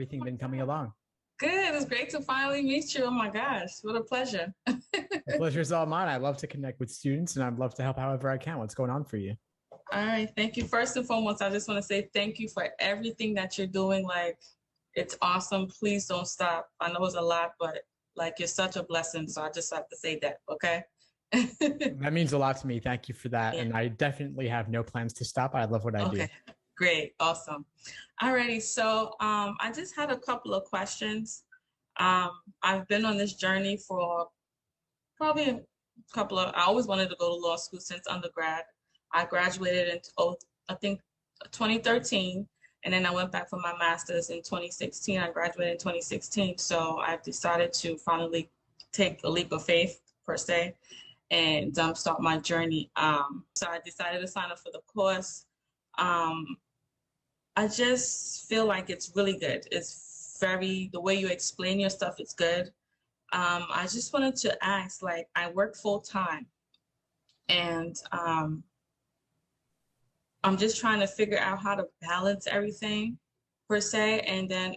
everything been coming along? Good. It's great to finally meet you. Oh my gosh, what a pleasure. The pleasure is all mine. I love to connect with students and I'd love to help however I can. What's going on for you? All right. Thank you. First and foremost, I just want to say thank you for everything that you're doing. Like, it's awesome. Please don't stop. I know it's a lot, but like, you're such a blessing. So I just have to say that. Okay. That means a lot to me. Thank you for that. Yeah. And I definitely have no plans to stop. I love what I do. Okay. Great. Awesome. Alrighty. So I just had a couple of questions. I've been on this journey for probably a I always wanted to go to law school since undergrad. I graduated in, I think 2013, and then I went back for my master's in 2016. I graduated in 2016. So I've decided to finally take a leap of faith, per se, and start my journey. So I decided to sign up for the course. I just feel like it's really good. The way you explain your stuff is good. I just wanted to ask, like, I work full time and I'm just trying to figure out how to balance everything, per se. And then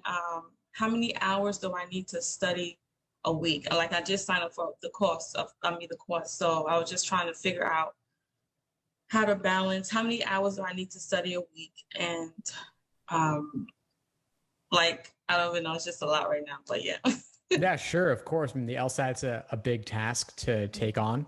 how many hours do I need to study a week? Like, I just signed up for the course. So I was just trying to figure out how to balance how many hours do I need to study a week. And like, I don't even know, it's just a lot right now, but yeah. Yeah, sure. Of course. I mean, the LSAT's a big task to take on.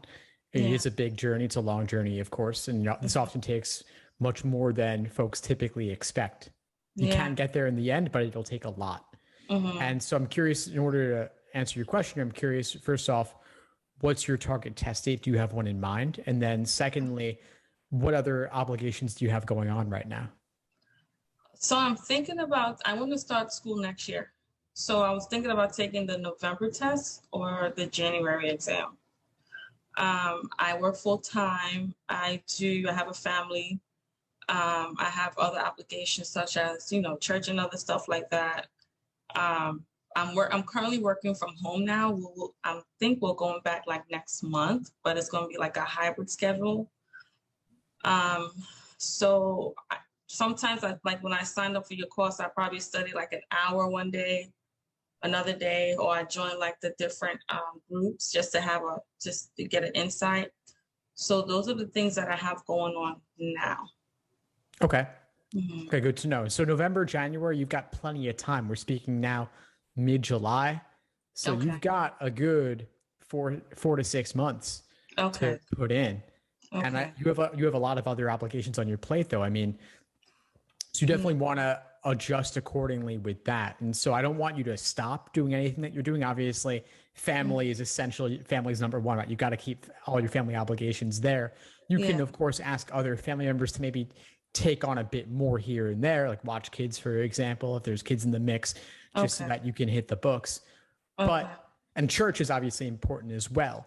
It is a big journey. It's a long journey, of course. And this often takes much more than folks typically expect. You can get there in the end, but it'll take a lot. And so I'm curious, in order to answer your question, I'm curious, first off, what's your target test date? Do you have one in mind? And then secondly, what other obligations do you have going on right now? So I'm thinking about, I want to start school next year. So I was thinking about taking the November test or the January exam. I work full time. I have a family. I have other obligations such as, church and other stuff like that. I'm currently working from home now. I think we're going back like next month, but it's going to be like a hybrid schedule. So sometimes like when I signed up for your course, I probably study like an hour one day, another day, or I join like the different groups just to get an insight. So those are the things that I have going on now. Okay. Okay, good to know. So November, January, you've got plenty of time. We're speaking now mid-July. So you've got a good four to 6 months to put in. Okay. And you have a lot of other obligations on your plate, though. I mean, so you definitely want to adjust accordingly with that. And so I don't want you to stop doing anything that you're doing. Obviously, family is essential. Family is number one, right? You got to keep all your family obligations there. You can, of course, ask other family members to maybe take on a bit more here and there, like watch kids, for example, if there's kids in the mix, just so that you can hit the books. And church is obviously important as well.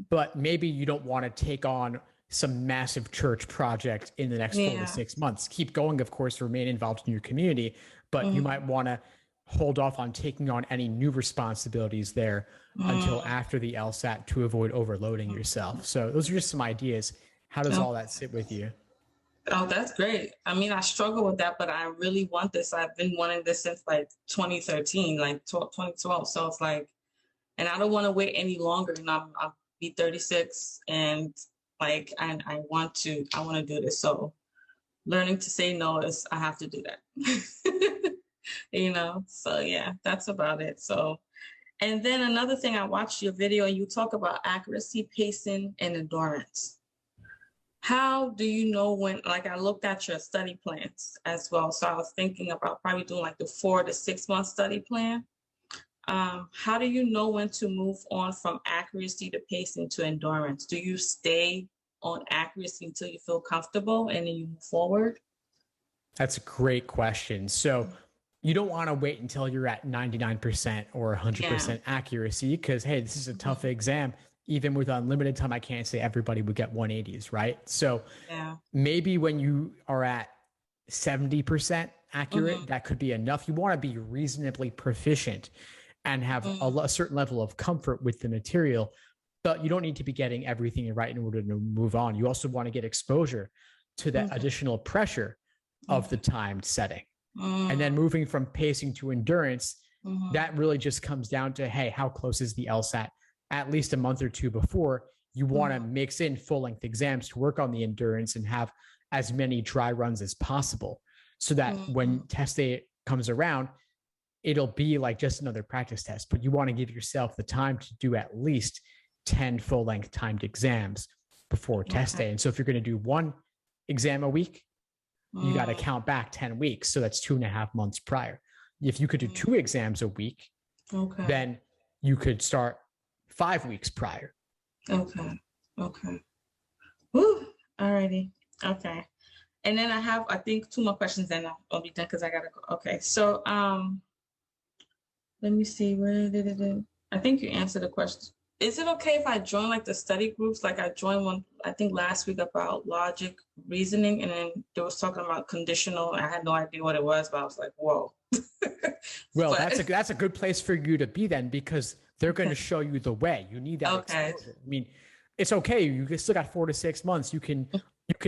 But maybe you don't want to take on some massive church project in the next 4 to 6 months. Keep going, of course, remain involved in your community, but you might want to hold off on taking on any new responsibilities there until after the LSAT to avoid overloading yourself. So those are just some ideas. How does all that sit with you? Oh, that's great. I mean, I struggle with that, but I really want this. I've been wanting this since like 2013, like 2012. So it's like, and I don't want to wait any longer. And I'll be 36 and like, I want to do this. So learning to say no I have to do that, so yeah, that's about it. So, and then another thing, I watched your video and you talk about accuracy, pacing, and endurance. How do you know when, like, I looked at your study plans as well. So I was thinking about probably doing like the 4 to 6 month study plan. How do you know when to move on from accuracy to pacing to endurance? Do you stay on accuracy until you feel comfortable and then you move forward? That's a great question. So you don't want to wait until you're at 99% or 100% accuracy because, hey, this is a tough exam. Even with unlimited time, I can't say everybody would get 180s, right? So maybe when you are at 70% accurate, that could be enough. You want to be reasonably proficient and have a certain level of comfort with the material, but you don't need to be getting everything right in order to move on. You also want to get exposure to that additional pressure of the timed setting. And then moving from pacing to endurance, that really just comes down to, hey, how close is the LSAT? At least a month or two before, you want to mix in full-length exams to work on the endurance and have as many dry runs as possible, so that when test day comes around, it'll be like just another practice test. But you want to give yourself the time to do at least 10 full-length timed exams before test day. And so if you're going to do one exam a week, you got to count back 10 weeks. So that's 2.5 months prior. If you could do 2 exams a week, then you could start 5 weeks prior. Okay. Woo. Alrighty. Okay. And then I think 2 more questions, then I'll be done because I gotta go. Okay. So let me see. Where did it? I think you answered the question. Is it okay if I join like the study groups? Like I joined one, I think last week, about logic reasoning, and then they was talking about conditional. I had no idea what it was, but I was like, whoa. Well, that's a good place for you to be then, because they're going to show you the way. You need that exposure. I mean, it's okay. You still got 4 to 6 months. You can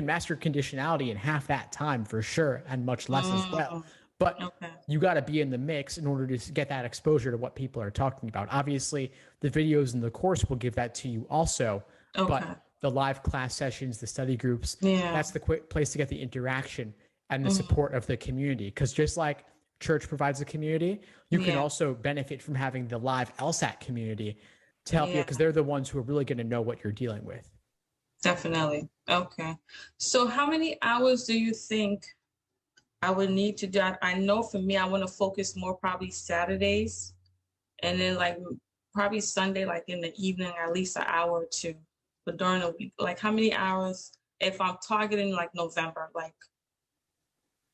master conditionality in half that time for sure, and much less as well. But you got to be in the mix in order to get that exposure to what people are talking about. Obviously, the videos in the course will give that to you also. But the live class sessions, the study groups, that's the quick place to get the interaction and the support of the community. Because just like church provides a community, you can also benefit from having the live LSAT community to help you, because they're the ones who are really going to know what you're dealing with. Definitely. Okay. So how many hours do you think I would need to do? I know for me, I want to focus more probably Saturdays, and then like probably Sunday, like in the evening, at least an hour or 2. But during the week, like how many hours, if I'm targeting like November, like,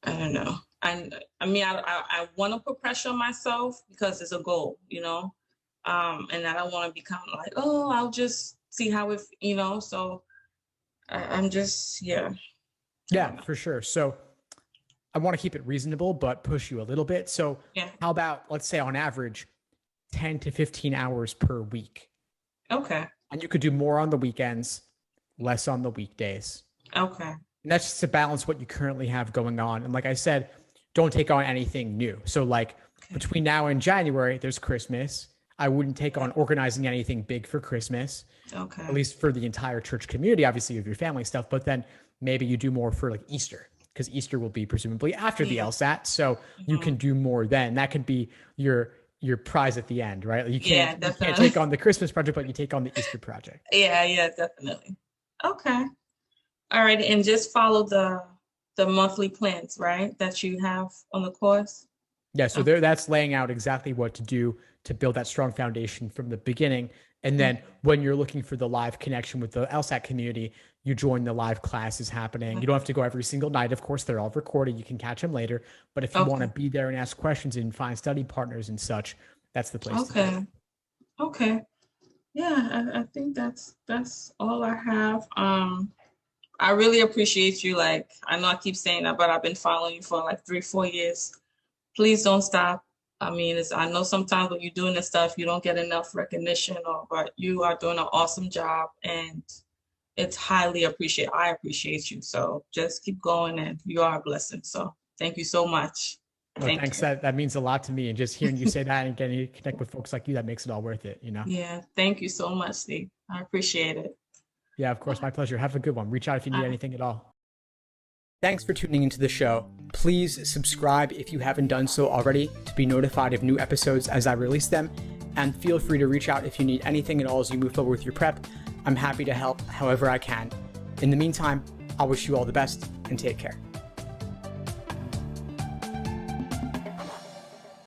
I don't know. I mean, I want to put pressure on myself because it's a goal, you know, and I don't want to become like, oh, I'll just see how it, you know, so I'm just, Yeah, for sure. So I want to keep it reasonable, but push you a little bit. So how about, let's say on average, 10 to 15 hours per week. Okay. And you could do more on the weekends, less on the weekdays. Okay. And that's just to balance what you currently have going on. And like I said, don't take on anything new. So like between now and January, there's Christmas. I wouldn't take on organizing anything big for Christmas. Okay. At least for the entire church community, obviously with your family stuff, but then maybe you do more for like Easter, because Easter will be presumably after the LSAT. So you can do more then. That could be your prize at the end, right? You can't take on the Christmas project, but you take on the Easter project. Yeah, definitely. Okay. All right. And just follow the monthly plans, right, that you have on the course? Yeah, so that's laying out exactly what to do to build that strong foundation from the beginning. And then when you're looking for the live connection with the LSAT community, you join the live classes happening. You don't have to go every single night. Of course, they're all recorded. You can catch them later. But if you want to be there and ask questions and find study partners and such, that's the place to go. Okay. Yeah, I think that's all I have. I really appreciate you. Like, I know I keep saying that, but I've been following you for like 3-4 years. Please don't stop. I mean, I know sometimes when you're doing this stuff, you don't get enough recognition, but you are doing an awesome job, and it's highly appreciated. I appreciate you. So just keep going, and you are a blessing. So thank you so much. Well, thanks. That means a lot to me. And just hearing you say that and getting to connect with folks like you, that makes it all worth it, you know? Yeah. Thank you so much, Steve. I appreciate it. Yeah, of course. My pleasure. Have a good one. Reach out if you need anything at all. Thanks for tuning into the show. Please subscribe if you haven't done so already to be notified of new episodes as I release them. And feel free to reach out if you need anything at all as you move forward with your prep. I'm happy to help however I can. In the meantime, I'll wish you all the best and take care.